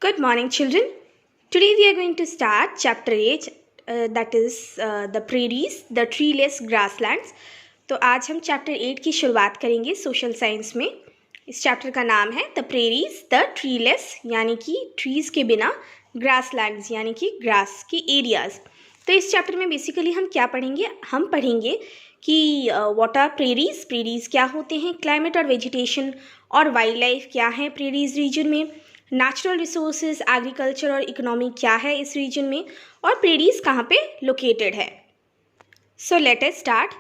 Good morning, children. Today we are going to start chapter 8, that is the prairies, the treeless grasslands. तो आज हम chapter 8 की शुरुआत करेंगे सोशल साइंस में. इस चैप्टर का नाम है द प्रेरीज द ट्रीलेस, यानी कि ट्रीज़ के बिना ग्रासलैंड्स, यानी कि ग्रास की एरियाज़. तो इस चैप्टर में बेसिकली हम क्या पढ़ेंगे? हम पढ़ेंगे कि व्हाट आर प्रेरीज, प्रेरीज क्या होते हैं, क्लाइमेट और वेजिटेशन और वाइल्ड लाइफ क्या है प्रेरीज रीजन में, नेचुरल रिसोर्सेज, एग्रीकल्चर और इकोनॉमी क्या है इस रीजन में, और प्रेरीज कहाँ पे लोकेटेड है. So let us start.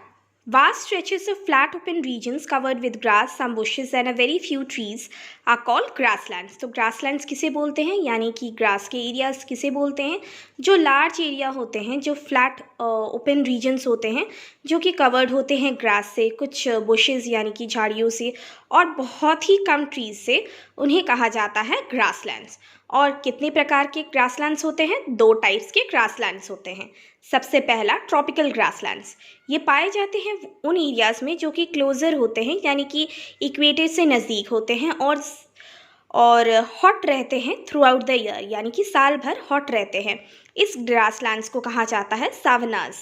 Vast stretches of flat open regions covered with grass, some bushes and a very few trees are called grasslands. तो grasslands किसे बोलते हैं, यानी कि grass के areas किसे बोलते हैं? जो large area होते हैं, जो flat open regions होते हैं, जो कि covered होते हैं grass से, कुछ bushes यानी कि झाड़ियों से और बहुत ही कम trees से, उन्हें कहा जाता है grasslands. और कितने प्रकार के ग्रासलैंड्स होते हैं? 2 टाइप्स के ग्रासलैंड्स होते हैं. सबसे पहला ट्रॉपिकल ग्रासलैंड्स. ये पाए जाते हैं उन एरियाज़ में जो कि क्लोज़र होते हैं, यानी कि इक्वेटर से नज़दीक होते हैं और हॉट रहते हैं थ्रू आउट द ईयर, यानी कि साल भर हॉट रहते हैं. इस ग्रासलैंड्स को कहा जाता है सावनाज.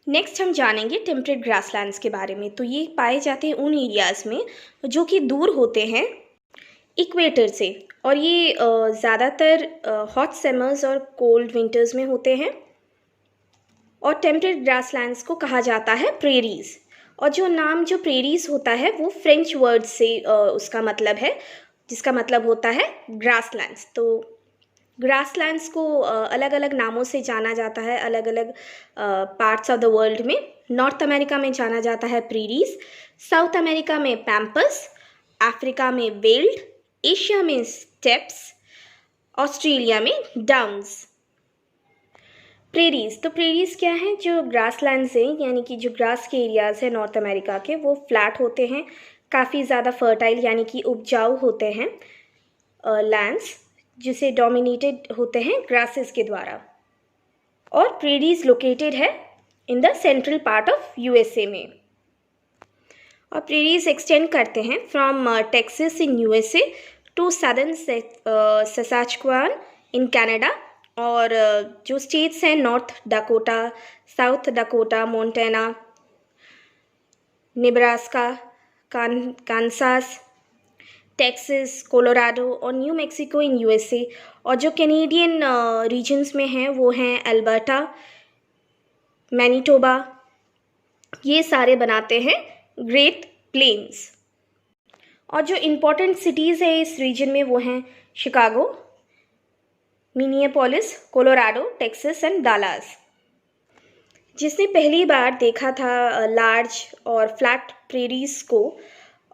नेक्स्ट हम जानेंगे टेम्परेट ग्रासलैंड्स के बारे में. तो ये पाए जाते हैं उन एरियाज़ में जो कि दूर होते हैं इक्वेटर से, और ये ज़्यादातर हॉट समर्स और कोल्ड विंटर्स में होते हैं. और टेम्परेट ग्रासलैंड्स को कहा जाता है प्रेरीज. और जो प्रेरीज होता है वो फ्रेंच वर्ड से उसका मतलब है, जिसका मतलब होता है ग्रासलैंड्स. तो ग्रासलैंड्स को अलग अलग नामों से जाना जाता है अलग अलग पार्ट्स ऑफ द वर्ल्ड में. नॉर्थ अमेरिका में जाना जाता है प्रेरीज, साउथ अमेरिका में पैम्पस, अफ्रीका में वेल्ड, एशिया में स्टेप्स, ऑस्ट्रेलिया में डाउन्स. प्रेरीज, तो प्रेरीज क्या है? जो ग्रासलैंड्स हैं, यानी कि जो ग्रास के एरियाज़ हैं नॉर्थ अमेरिका के, वो फ्लैट होते हैं, काफ़ी ज़्यादा फर्टाइल यानी कि उपजाऊ होते हैं लैंड्स, जिसे डोमिनेटेड होते हैं ग्रासेस के द्वारा. और प्रेरीज लोकेटेड है in the central part of USA में. और प्रेरीज एक्सटेंड करते हैं from Texas in USA to southern Saskatchewan in Canada. और जो स्टेट्स हैं North Dakota, South Dakota, Montana, Nebraska, Kansas, Texas, Colorado और न्यू मैक्सिको इन यूएसए. और जो कैनेडियन रीजन्स में हैं वो हैं अल्बर्टा, मैनिटोबा. ये सारे बनाते हैं ग्रेट प्लेन्स. और जो इम्पोर्टेंट सिटीज़ है इस रीजन में वो हैं Chicago, Minneapolis, Colorado, Texas and Dallas. जिसने पहली बार देखा था लार्ज और फ्लैट प्रेरीज को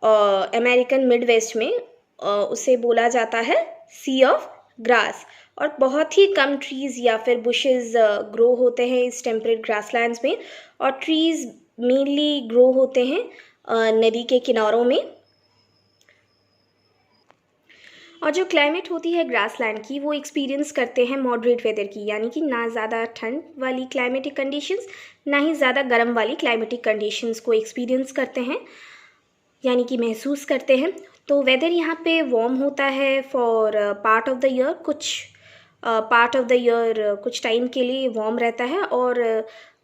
अमेरिकन मिडवेस्ट में, उसे बोला जाता है सी ऑफ ग्रास. और बहुत ही कम ट्रीज़ या फिर बुशेस ग्रो होते हैं इस टेम्परेट ग्रासलैंड्स में. और ट्रीज़ मेनली ग्रो होते हैं नदी के किनारों में. और जो क्लाइमेट होती है ग्रासलैंड की, वो एक्सपीरियंस करते हैं मॉडरेट वेदर की, यानी कि ना ज़्यादा ठंड वाली क्लाइमेटिक कंडीशंस, ना ही ज़्यादा गर्म वाली क्लाइमेटिक कंडीशंस को एक्सपीरियंस करते हैं, यानी कि महसूस करते हैं. तो वेदर यहाँ पे वार्म होता है for part of the year. Part of the year कुछ टाइम के लिए वार्म रहता है और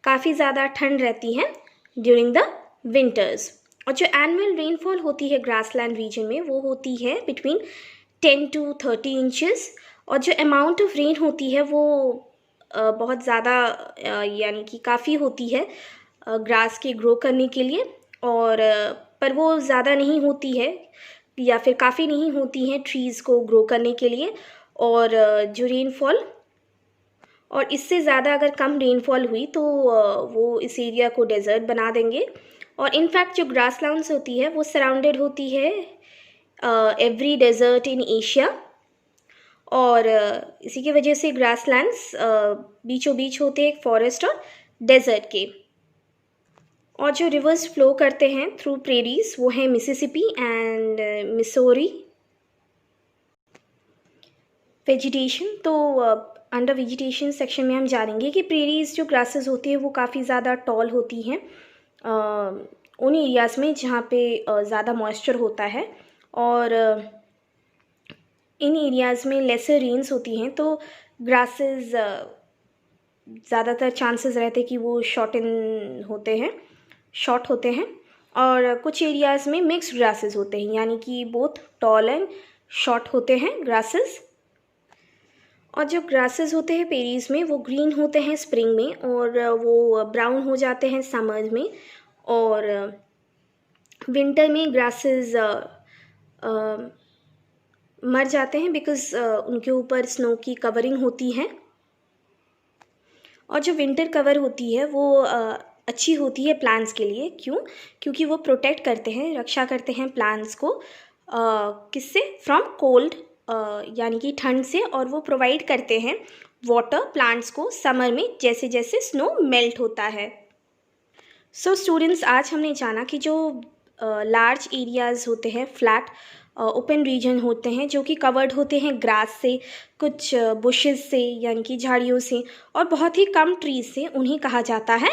काफ़ी ज़्यादा ठंड रहती है ड्यूरिंग द विंटर्स. और जो एनुअल रेनफॉल होती है ग्रासलैंड रीजन में वो होती है बिटवीन 10 to 30 इंचेस. और जो अमाउंट ऑफ रेन होती है वो बहुत ज़्यादा यानी कि काफ़ी होती है ग्रास के ग्रो करने के लिए. और पर वो ज़्यादा नहीं होती है या फिर काफ़ी नहीं होती है ट्रीज़ को ग्रो करने के लिए. और जो रेनफॉल, और इससे ज़्यादा अगर कम रेनफॉल हुई तो वो इस एरिया को डेजर्ट बना देंगे. और इनफैक्ट जो ग्रासलैंड्स होती है वो सराउंडेड होती है एवरी डेजर्ट इन एशिया. और इसी की वजह से ग्रासलैंड्स बीचों बीच होते हैं फॉरेस्ट और डेजर्ट के. और जो रिवर्स फ्लो करते हैं थ्रू प्रेरीज वो हैं मिसिसिपी एंड मिसोरी. वेजिटेशन, तो अंडर वेजिटेशन सेक्शन में हम जानेंगे कि प्रेरीज जो ग्रासेस होती हैं वो काफ़ी ज़्यादा टॉल होती हैं उन एरियाज़ में जहाँ पे ज़्यादा मॉइस्चर होता है. और इन एरियाज़ में लेसर रेन्स होती हैं तो ग्रासेस ज़्यादातर चांसेस रहते हैं कि वो शॉर्ट होते हैं। और कुछ एरियाज़ में मिक्स्ड ग्रासेस होते हैं, यानी कि बोथ टॉल एंड शॉर्ट होते हैं ग्रासेस। और जो ग्रासेस होते हैं पेरीज़ में वो ग्रीन होते हैं स्प्रिंग में, और वो ब्राउन हो जाते हैं समर में। और विंटर में ग्रासेस मर जाते हैं बिकॉज़ उनके ऊपर स्नो की कवरिंग होती है। और जो विंटर कवर होती है वो अच्छी होती है प्लांट्स के लिए। क्यों? क्योंकि वो प्रोटेक्ट करते हैं, रक्षा करते हैं प्लांट्स को किससे? फ्रॉम कोल्ड, यानी कि ठंड से। और वो प्रोवाइड करते हैं वाटर प्लांट्स को समर में, जैसे जैसे स्नो मेल्ट होता है। सो स्टूडेंट्स, आज हमने जाना कि जो लार्ज एरियाज़ होते हैं, फ्लैट ओपन रीजन होते हैं, जो कि कवर्ड होते हैं ग्रास से, कुछ बुशेस से यानी कि झाड़ियों से, और बहुत ही कम ट्रीज से, उन्हें कहा जाता है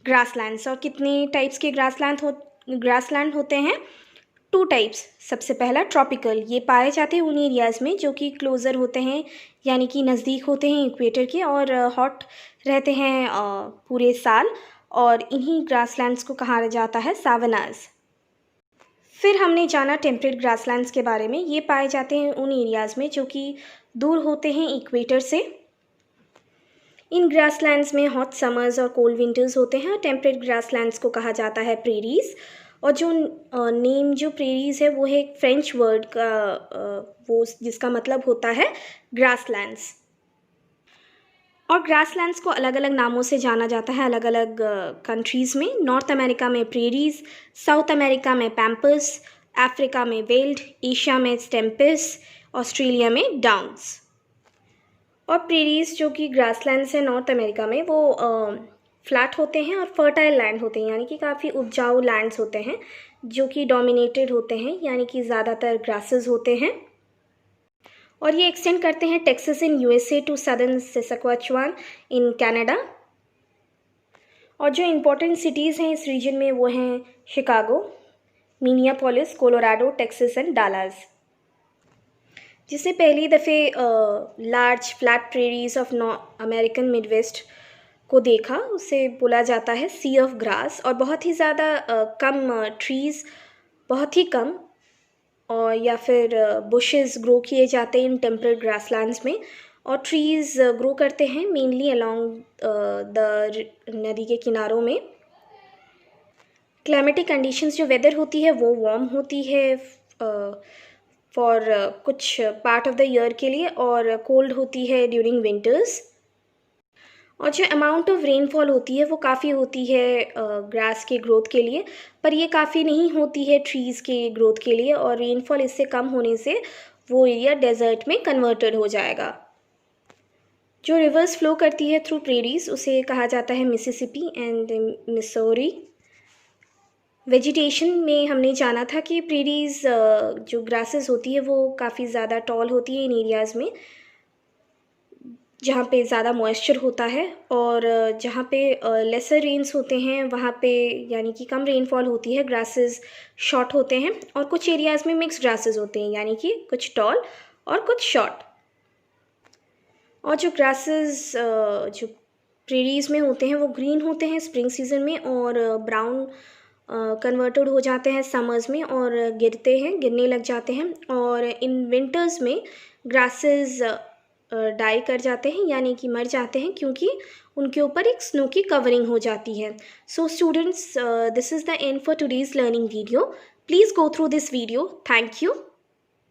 ग्रासलैंड्स। और कितने टाइप्स के ग्रासलैंड होते हैं? 2 टाइप्स। सबसे पहला ट्रॉपिकल, ये पाए जाते हैं उन एरियाज़ में जो कि क्लोज़र होते हैं, यानी कि नज़दीक होते हैं इक्वेटर के, और हॉट रहते हैं पूरे साल, और इन्हीं ग्रासलैंड्स को कहा जाता है सावनास। फिर हमने जाना टेम्परेट ग्रासलैंड्स के बारे में। ये पाए जाते हैं उन एरियाज़ में जो कि दूर होते हैं इक्वेटर से। इन ग्रासलैंड्स में हॉट समर्स और कोल्ड विंटर्स होते हैं। टेम्परेट ग्रासलैंड्स को कहा जाता है प्रेरीज। और जो नेम जो प्रेरीज है वो है एक फ्रेंच वर्ड का, वो जिसका मतलब होता है ग्रासलैंड्स। और ग्रासलैंड्स को अलग अलग नामों से जाना जाता है अलग अलग कंट्रीज़ में। नॉर्थ अमेरिका में प्रेरीज, साउथ अमेरिका में पैम्पर्स, अफ्रीका में वेल्ड, एशिया में स्टेम्पिस, ऑस्ट्रेलिया में डाउन्स। और प्रेरीज जो कि ग्रासलैंड्स हैं नॉर्थ अमेरिका में, वो फ्लैट होते हैं और फर्टाइल लैंड होते हैं, यानी कि काफ़ी उपजाऊ लैंड्स होते हैं जो कि डोमिनेटेड होते हैं, यानी कि ज़्यादातर ग्रासेस होते हैं। और ये एक्सटेंड करते हैं Texas in USA to southern Saskatchewan in Canada. और जो इम्पोर्टेंट सिटीज़ हैं इस रीजन में वो हैं Chicago, Minneapolis, Colorado, Texas and Dallas. जिसने पहली दफ़े large flat prairies of American Midwest को देखा, उसे बोला जाता है सी ऑफ ग्रास। और बहुत ही ज़्यादा कम ट्रीज़, बहुत ही कम, और या फिर बुशेस ग्रो किए जाते हैं इन टेम्परेट ग्रासलैंड्स में। और ट्रीज़ ग्रो करते हैं मेनली अलोंग द नदी के किनारों में। क्लाइमेटिक कंडीशंस जो वेदर होती है वो वार्म होती है फॉर कुछ पार्ट ऑफ द ईयर के लिए, और कोल्ड होती है ड्यूरिंग विंटर्स। और जो अमाउंट ऑफ रेनफॉल होती है वो काफ़ी होती है ग्रास के ग्रोथ के लिए, पर ये काफ़ी नहीं होती है ट्रीज़ के ग्रोथ के लिए। और रेनफॉल इससे कम होने से वो एरिया डेजर्ट में कन्वर्टेड हो जाएगा। जो रिवर्स फ्लो करती है थ्रू प्रेरीज उसे कहा जाता है मिसिसिपी एंड मिसौरी। वेजिटेशन में हमने जाना था कि प्रेरीज जो ग्रासेस होती है वो काफ़ी ज़्यादा टॉल होती है इन एरियाज़ में जहाँ पे ज़्यादा मॉइस्चर होता है, और जहाँ पे लेसर रेन्स होते हैं वहाँ पे यानी कि कम रेनफॉल होती है, ग्रासेस शॉर्ट होते हैं। और कुछ एरियाज़ में मिक्स ग्रासेस होते हैं, यानी कि कुछ टॉल और कुछ शॉर्ट। और जो ग्रासेस जो प्रेरीज में होते हैं वो ग्रीन होते हैं स्प्रिंग सीजन में, और ब्राउन कन्वर्टेड हो जाते हैं समर्स में और गिरने लग जाते हैं। और इन विंटर्स में ग्रासेस डाई कर जाते हैं, यानी कि मर जाते हैं, क्योंकि उनके ऊपर एक स्नो की कवरिंग हो जाती है। So students, this is the end for today's learning video. Please go through this video. Thank you.